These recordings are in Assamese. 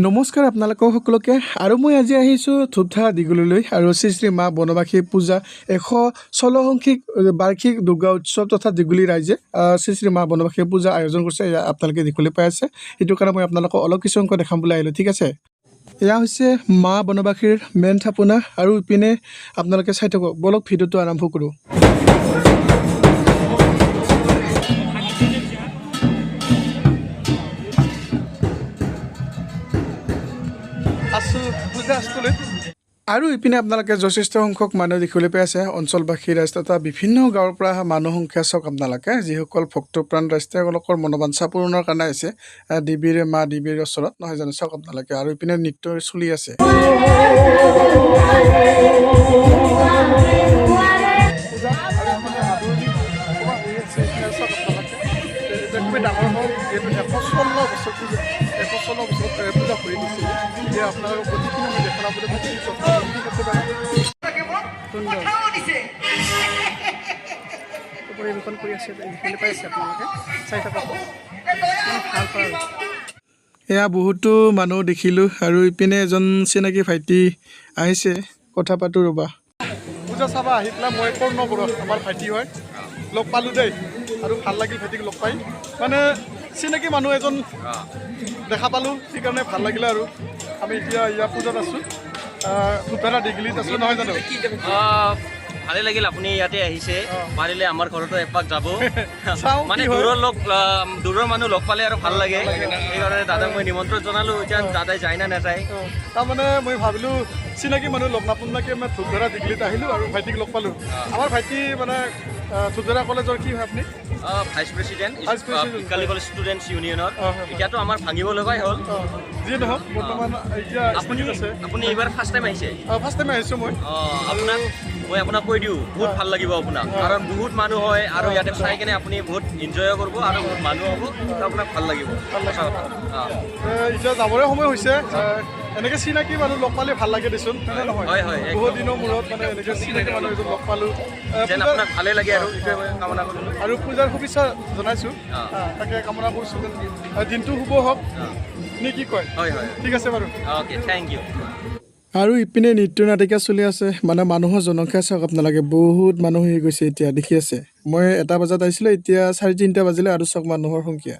নমস্কাৰ আপোনালোকক সকলোকে আৰু মই আজি আহিছোঁ ধূপধাৰা দীঘলীলৈ আৰু শ্ৰী শ্ৰী মা বনবাসী পূজা 116 সংখ্যক বাৰ্ষিক দুৰ্গা উৎসৱ তথা দীঘলী ৰাইজে শ্ৰী শ্ৰী মা বনবাসী পূজা আয়োজন কৰিছে। আপোনালোকে দেখিবলৈ পাই আছে, সেইটো কাৰণে মই আপোনালোকক অলপ কিছু অংক দেখাম বুলি আহিলোঁ। ঠিক আছে, এয়া হৈছে মা বনবাসীৰ মেইন থাপনা আৰু ইপিনে আপোনালোকে চাই থাকক। বলক ভিডিঅ'টো আৰম্ভ কৰোঁ। আৰু ইপিনে আপোনালোকে যথেষ্ট সংখ্যক মানুহ দেখিবলৈ পাই আছে। অঞ্চলবাসী ৰাইজ তথা বিভিন্ন গাঁৱৰ পৰা অহা মানুহ সংখ্যা চাওক আপোনালোকে, যিসকল ভক্তপ্ৰাণ ৰাইজ তেওঁলোকৰ মনোবাঞ্ছা পূৰণৰ কাৰণে আহিছে দেৱীৰ মা দেৱীৰ ওচৰত, নহয় জানো? চাওক আপোনালোকে। আৰু ইপিনে নৃত্য চলি আছে। খুবেই ডাঙৰ হ'ল, যিহেতু 116 বছৰ পূজা 116 বছৰ পূজা কৰি দিছিল। এতিয়া আপোনালোকক প্ৰতিখিনি মই দেখাবলৈ পৰিৱেশন কৰি আছে, দেখিবলৈ পাই আছে আপোনালোকে, চাই থাকক। ভাল পায়। এয়া বহুতো মানুহ দেখিলোঁ আৰু ইপিনে এজন চিনাকি ভাইটি আহিছে, কথা পাতোঁ ৰ'বা। পূজা চাবা আহি পেলাই মই কৰ্ণ বৰুৱা, আমাৰ ভাইটি হয়, লগ পালোঁ দেই আৰু ভাল লাগিল ভাইটিক লগ পাই। মানে চিনাকি মানুহ এজন দেখা পালোঁ, সেইকাৰণে ভাল লাগিলে। আৰু আমি এতিয়া ইয়াৰ পূজাত আছোঁ, ধূপধাৰা দীঘলীত আছোঁ, নহয় জানো? ভালে লাগিল আপুনি ইয়াতে আহিছে, পাৰিলে আমাৰ ঘৰতো এপাক যাব। মানে দূৰৰ মানুহ লগ পালে আৰু ভাল লাগে, সেইকাৰণে দাদাক মই নিমন্ত্ৰণ জনালোঁ। এতিয়া দাদাই যায় না নাযায়। তাৰমানে মই ভাবিলোঁ চিনাকি মানুহ লগ নাপাকে মই ধূপধাৰা দীঘলীত আহিলোঁ আৰু ভাইটিক লগ পালোঁ। আমাৰ ভাইটি মানে ধূপধাৰা কলেজৰ কি হয় আপুনি? ভাইচ প্ৰেচিডেণ্ট কালি কলেজ ষ্টুডেণ্টছ ইউনিয়নৰ। এতিয়াতো আমাৰ ভাঙিব লগাই হ'ল। যিয়ে নহওক বৰ্তমান এতিয়া আপুনি এইবাৰ ফাৰ্ষ্ট টাইম আহিছে? ফাৰ্ষ্ট টাইম আহিছোঁ মই। মই আপোনাক কৈ দিওঁ, বহুত ভাল লাগিব আপোনাক, কাৰণ বহুত মানুহ হয় আৰু ইয়াতে চাই কিনে আপুনি বহুত এনজয় কৰিব আৰু বহুত মানুহ হ'ব, আপোনাক ভাল লাগিব। এতিয়া যাবৰে সময় হৈছে। এনেকৈ চিনাকি মানুহ লগ পালে ভাল লাগে দেচোন, নহয়? হয় হয়, বহুত দিনৰ মূৰত মানে এনেকৈ চিনাকি মানুহ এজন লগ পালোঁ, আপোনাক ভালেই লাগে আৰু কামনা কৰিলোঁ। আৰু পূজাৰ শুভেচ্ছা জনাইছোঁ, তাকে কামনা কৰিছোঁ যেন দিনটো শুভ হওক, নে কি কয়? হয় হয়, ঠিক আছে বাৰু, অ'কে, থেংক ইউ। আৰু ইপিনে নৃত্য নাটিকা চলি আছে, মানে মানুহৰ জনসংখ্যা চাওক আপোনালোকে, বহুত মানুহ হৈ গৈছে। এতিয়া দেখি আছে, মই 1 বজাত আহিছিলোঁ, এতিয়া 3:30 বাজিলে আৰু চাওক মানুহৰ সংখ্যা।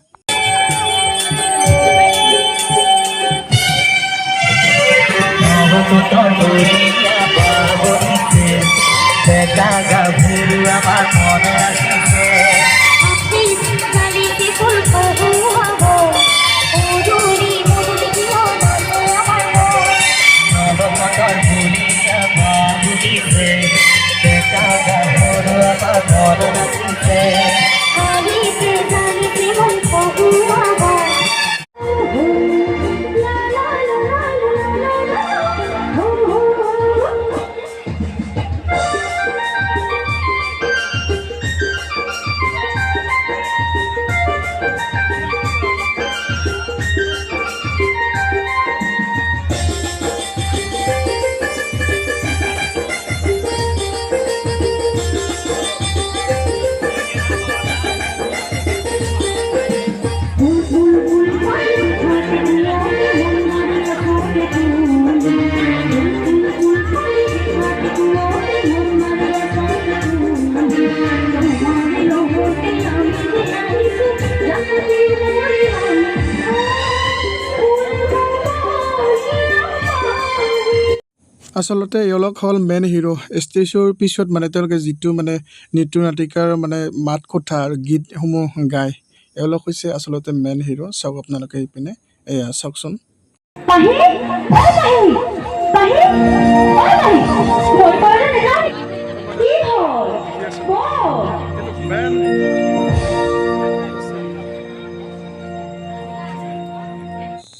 আচলতে এওঁলোক হ'ল মেইন হিৰো। ষ্টেজৰ পিছত মানে তেওঁলোকে যিটো মানে নৃত্য নাটিকাৰ মানে মাত কথা আৰু গীতসমূহ গায়, এওঁলোক হৈছে আচলতে মেইন হিৰো। চাওক আপোনালোকে ইপিনে, এয়া চাওকচোন।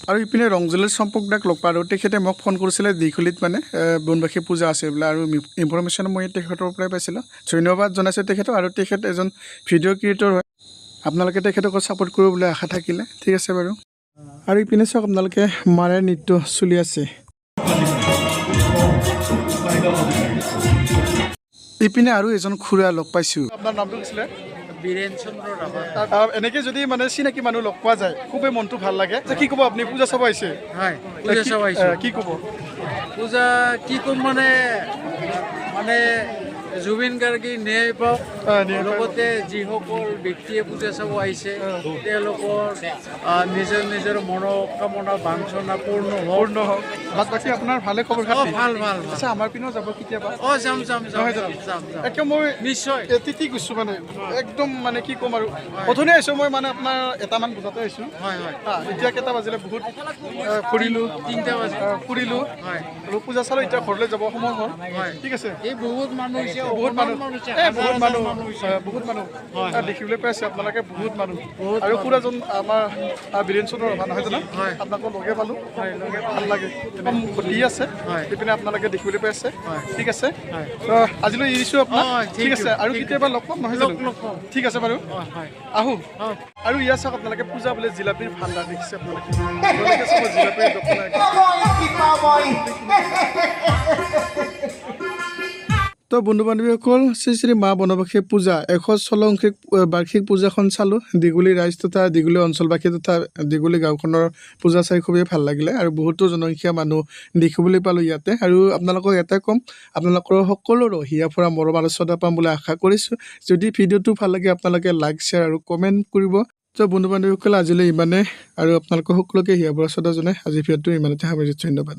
আৰু ইপিনে ৰংজলী চম্পকদাক লগ পালোঁ, তেখেতে মোক ফোন কৰিছিলে দীঘলীত মানে বনবাসী পূজা আছে বোলে, আৰু ইনফৰমেশ্যন মই তেখেতৰ পৰাই পাইছিলোঁ। ধন্যবাদ জনাইছোঁ তেখেতক। আৰু তেখেত এজন ভিডিঅ' ক্ৰিয়েটৰ হয়, আপোনালোকে তেখেতক ছাপোৰ্ট কৰিবলৈ আশা থাকিলে। ঠিক আছে বাৰু। আৰু ইপিনে চাওক আপোনালোকে, মাৰে নৃত্য চলি আছে। ইপিনে আৰু এজন খুৰা লগ পাইছোঁ। আপোনাৰ নামটো কৈছিলে? বীৰেন চন্দ্ৰ ৰাভা। এনেকৈ যদি মানে চিনাকি মানুহ লগ পোৱা যায় খুবেই মনটো ভাল লাগে। কি ক'ব আপুনি পূজা চাব আহিছে? হয়, পূজা চাব আহিছোঁ। কি ক'ব? পূজা কি ক'ম মানে জুবিন গাৰ্গী ন্যায় পাওক, লগতে যিসকল ব্যক্তিয়ে পূজা চাব আহিছে তেওঁলোকৰ নিজৰ নিজৰ মনোকামনা বাঞ্ছনা পূৰ্ণ হওক। বাকী আপোনাৰ ভালে খবৰ খাতি? ভাল। আচ্ছা, আমাৰ পিনেও যাব কেতিয়াবা? যাম। একে মই নিশ্চয় তিতি গৈছোঁ মানে একদম মানে কি ক'ম আৰু অথনি আহিছোঁ মই মানে আপোনাৰ এটামান বজাতে আহিছোঁ। হয়। এতিয়া কেইটা বাজিলে বহুত ফুৰিলোঁ, 3টা বাজি ফুৰিলোঁ আৰু পূজা চালোঁ। এতিয়া ঘৰলৈ যাব সময় হ'ল। ঠিক আছে। এই বহুত মানুহ বহুত মানুহ দেখিবলৈ পাইছে আপোনালোকে, বহুত মানুহ। আৰু খুৰাজন আমাৰ বীৰেন চন্দ্ৰ ৰাভা নহয় জানো? আপোনালোকক লগে পালোঁ, ভাল লাগে। একদম ঘটি আছে সেইপিনে আপোনালোকে দেখিবলৈ পাইছে। ঠিক আছে, আজিলৈ এৰিছোঁ আপোনাক। ঠিক আছে, আৰু কেতিয়াবা লগ পাম নহয় জানো? ঠিক আছে বাৰু, আহোঁ। আৰু ইয়াত চাওক আপোনালোকে পূজা বোলে জিলাপিৰ ভাণ্ডাৰ দেখিছে আপোনালোকে চাব জিলাপিৰ দোকান। তো বন্ধু বান্ধৱীসকল, শ্ৰী শ্ৰী মা বনবাসী পূজা 116 বাৰ্ষিক পূজাখন চালোঁ। দীঘলী ৰাইজ তথা দীঘলী অঞ্চলবাসী তথা দীঘলী গাঁওখনৰ পূজা চাই খুবেই ভাল লাগিলে আৰু বহুতো জনসংখ্যা মানুহ দেখিবলৈ পালোঁ ইয়াতে। আৰু আপোনালোকক এটাই ক'ম, আপোনালোকৰ সকলোৰে হিয়া ফুৰা মৰম আৰু শ্ৰদ্ধা পাম বুলি আশা কৰিছোঁ। যদি ভিডিঅ'টো ভাল লাগে আপোনালোকে লাইক, শ্বেয়াৰ আৰু কমেণ্ট কৰিব। তো বন্ধু বান্ধৱীসকল, আজিলৈ ইমানে, আৰু আপোনালোকৰ সকলোকে হিয়া ফুৰা শ্ৰদ্ধা জনাই আজি ভিডিঅ'টো ইমানতে সামৰিছোঁ। ধন্যবাদ।